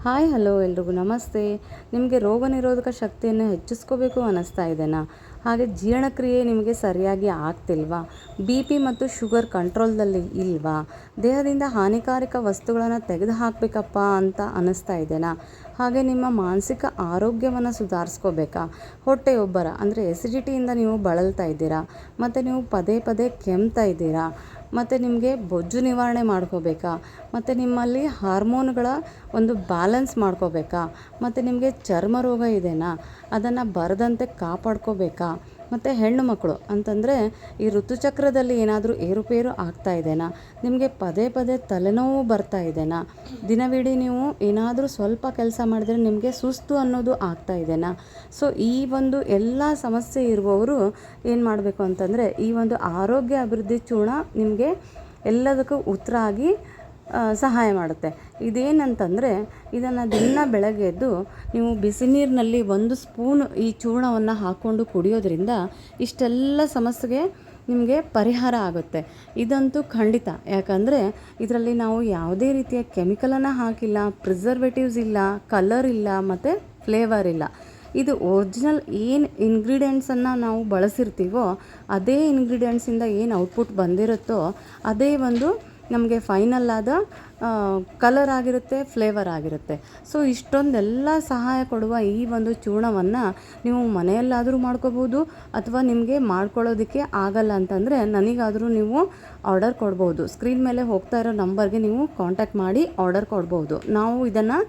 Hi hello ಎಲ್ರಿಗೂ ನಮಸ್ತೆ. ನಿಮಗೆ ರೋಗ ನಿರೋಧಕ ಶಕ್ತಿಯನ್ನು ಹೆಚ್ಚಿಸ್ಕೋಬೇಕು ಅನ್ನಿಸ್ತಾ ಇದೆನಾ? ಹಾಗೆ ಜೀರ್ಣಕ್ರಿಯೆ ನಿಮಗೆ ಸರಿಯಾಗಿ ಆಗ್ತಿಲ್ವಾ? ಬಿ ಪಿ ಮತ್ತು ಶುಗರ್ ಕಂಟ್ರೋಲ್ದಲ್ಲಿ ಇಲ್ವಾ? ದೇಹದಿಂದ ಹಾನಿಕಾರಕ ವಸ್ತುಗಳನ್ನು ತೆಗೆದುಹಾಕಬೇಕಪ್ಪ ಅಂತ ಅನ್ನಿಸ್ತಾ ಇದೆನಾ? ಹಾಗೆ ನಿಮ್ಮ ಮಾನಸಿಕ ಆರೋಗ್ಯವನ್ನು ಸುಧಾರಿಸ್ಕೋಬೇಕಾ? ಹೊಟ್ಟೆಯೊಬ್ಬರ ಅಂದರೆ ಎಸಿಡಿಟಿಯಿಂದ ನೀವು ಬಳಲ್ತಾ ಇದ್ದೀರಾ, ಮತ್ತು ನೀವು ಪದೇ ಪದೇ ಕೆಮ್ತಾ ಇದ್ದೀರಾ, ಮತ್ತು ನಿಮಗೆ ಬೊಜ್ಜು ನಿವಾರಣೆ ಮಾಡ್ಕೋಬೇಕಾ, ಮತ್ತು ನಿಮ್ಮಲ್ಲಿ ಹಾರ್ಮೋನ್ಗಳ ಒಂದು ಬ್ಯಾಲೆನ್ಸ್ ಮಾಡ್ಕೋಬೇಕಾ, ಮತ್ತು ನಿಮಗೆ ಚರ್ಮ ರೋಗ ಇದೆನಾ, ಅದನ್ನು ಬರದಂತೆ ಕಾಪಾಡ್ಕೋಬೇಕಾ, ಮತ್ತು ಹೆಣ್ಣು ಮಕ್ಕಳು ಅಂತಂದರೆ ಈ ಋತುಚಕ್ರದಲ್ಲಿ ಏನಾದರೂ ಏರುಪೇರು ಆಗ್ತಾ ಇದೆನಾ, ನಿಮಗೆ ಪದೇ ಪದೇ ತಲೆನೋವು ಬರ್ತಾ ಇದೆನಾ, ದಿನವಿಡೀ ನೀವು ಏನಾದರೂ ಸ್ವಲ್ಪ ಕೆಲಸ ಮಾಡಿದರೆ ನಿಮಗೆ ಸುಸ್ತು ಅನ್ನೋದು ಆಗ್ತಾ ಇದೆನಾ? ಸೊ ಈ ಒಂದು ಎಲ್ಲ ಸಮಸ್ಯೆ ಇರುವವರು ಏನು ಮಾಡಬೇಕು ಅಂತಂದರೆ ಈ ಒಂದು ಆರೋಗ್ಯ ಅಭಿವೃದ್ಧಿ ಚೂರ್ಣ ನಿಮಗೆ ಎಲ್ಲದಕ್ಕೂ ಉತ್ತರ ಆಗಿ ಸಹಾಯ ಮಾಡುತ್ತೆ. ಇದೇನಂತಂದರೆ ಇದನ್ನು ದಿನ ಬೆಳಗ್ಗೆ ಎದ್ದು ನೀವು ಬಿಸಿ ನೀರಿನಲ್ಲಿ 1 ಸ್ಪೂನ್ ಈ ಚೂರ್ಣವನ್ನು ಹಾಕ್ಕೊಂಡು ಕುಡಿಯೋದ್ರಿಂದ ಇಷ್ಟೆಲ್ಲ ಸಮಸ್ಯೆಗೆ ನಿಮಗೆ ಪರಿಹಾರ ಆಗುತ್ತೆ. ಇದಂತೂ ಖಂಡಿತ. ಯಾಕಂದರೆ ಇದರಲ್ಲಿ ನಾವು ಯಾವುದೇ ರೀತಿಯ ಕೆಮಿಕಲನ್ನು ಹಾಕಿಲ್ಲ, ಪ್ರಿಸರ್ವೇಟಿವ್ಸ್ ಇಲ್ಲ, ಕಲರ್ ಇಲ್ಲ, ಮತ್ತು ಫ್ಲೇವರ್ ಇಲ್ಲ. ಇದು ಒರಿಜಿನಲ್ ಏನು ಇಂಗ್ರೀಡಿಯೆಂಟ್ಸನ್ನು ನಾವು ಬಳಸಿರ್ತೀವೋ ಅದೇ ಇಂಗ್ರೀಡಿಯೆಂಟ್ಸಿಂದ ಏನು ಔಟ್ಪುಟ್ ಬಂದಿರುತ್ತೋ ಅದೇ ಒಂದು ನಮಗೆ ಫೈನಲ್ ಆದ ಕಲರ್ ಆಗಿರುತ್ತೆ, ಫ್ಲೇವರ್ ಆಗಿರುತ್ತೆ. ಸೊ ಇಷ್ಟೊಂದೆಲ್ಲ ಸಹಾಯ ಕೊಡುವ ಈ ಒಂದು ಚೂರ್ಣವನ್ನು ನೀವು ಮನೆಯಲ್ಲಾದರೂ ಮಾಡ್ಕೋಬೋದು, ಅಥವಾ ನಿಮಗೆ ಮಾಡ್ಕೊಳ್ಳೋದಕ್ಕೆ ಆಗಲ್ಲ ಅಂತಂದರೆ ನನಗಾದರೂ ನೀವು ಆರ್ಡರ್ ಕೊಡ್ಬೋದು. ಸ್ಕ್ರೀನ್ ಮೇಲೆ ಹೋಗ್ತಾ ಇರೋ ನಂಬರ್ಗೆ ನೀವು ಕಾಂಟ್ಯಾಕ್ಟ್ ಮಾಡಿ ಆರ್ಡರ್ ಕೊಡ್ಬೋದು. ನಾವು ಇದನ್ನು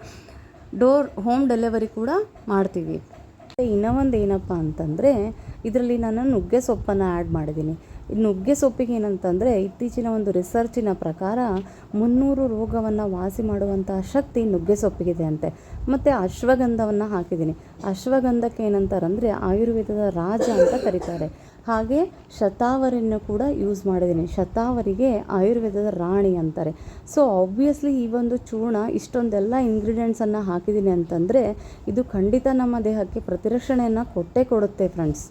ಹೋಮ್ ಡೆಲಿವರಿ ಕೂಡ ಮಾಡ್ತೀವಿ. ಇನ್ನೂ ಒಂದು ಏನಪ್ಪ ಅಂತಂದರೆ ಇದರಲ್ಲಿ ನಾನು ನುಗ್ಗೆ ಸೊಪ್ಪನ್ನು ಆ್ಯಡ್ ಮಾಡಿದ್ದೀನಿ. ಈ ನುಗ್ಗೆ ಸೊಪ್ಪಿಗೆ ಏನಂತಂದರೆ ಇತ್ತೀಚಿನ ಒಂದು ರಿಸರ್ಚಿನ ಪ್ರಕಾರ 300 ರೋಗವನ್ನು ವಾಸಿ ಮಾಡುವಂತಹ ಶಕ್ತಿ ನುಗ್ಗೆ ಸೊಪ್ಪಿಗಿದೆ ಅಂತೆ. ಮತ್ತು ಅಶ್ವಗಂಧವನ್ನು ಹಾಕಿದ್ದೀನಿ. ಅಶ್ವಗಂಧಕ್ಕೆ ಏನಂತಾರಂದರೆ ಆಯುರ್ವೇದದ ರಾಜ ಅಂತ ಕರೀತಾರೆ. ಹಾಗೆ ಶತಾವರಿಯನ್ನು ಕೂಡ ಯೂಸ್ ಮಾಡಿದ್ದೀನಿ. ಶತಾವರಿಗೆ ಆಯುರ್ವೇದದ ರಾಣಿ ಅಂತಾರೆ. ಸೊ ಆಬ್ವಿಯಸ್ಲಿ ಈ ಒಂದು ಚೂರ್ಣ ಇಷ್ಟೊಂದೆಲ್ಲ ಇಂಗ್ರೀಡಿಯೆಂಟ್ಸನ್ನು ಹಾಕಿದ್ದೀನಿ ಅಂತಂದರೆ ಇದು ಖಂಡಿತ ನಮ್ಮ ದೇಹಕ್ಕೆ ಪ್ರತಿರಕ್ಷಣೆಯನ್ನು ಕೊಟ್ಟೇ ಕೊಡುತ್ತೆ ಫ್ರೆಂಡ್ಸ್.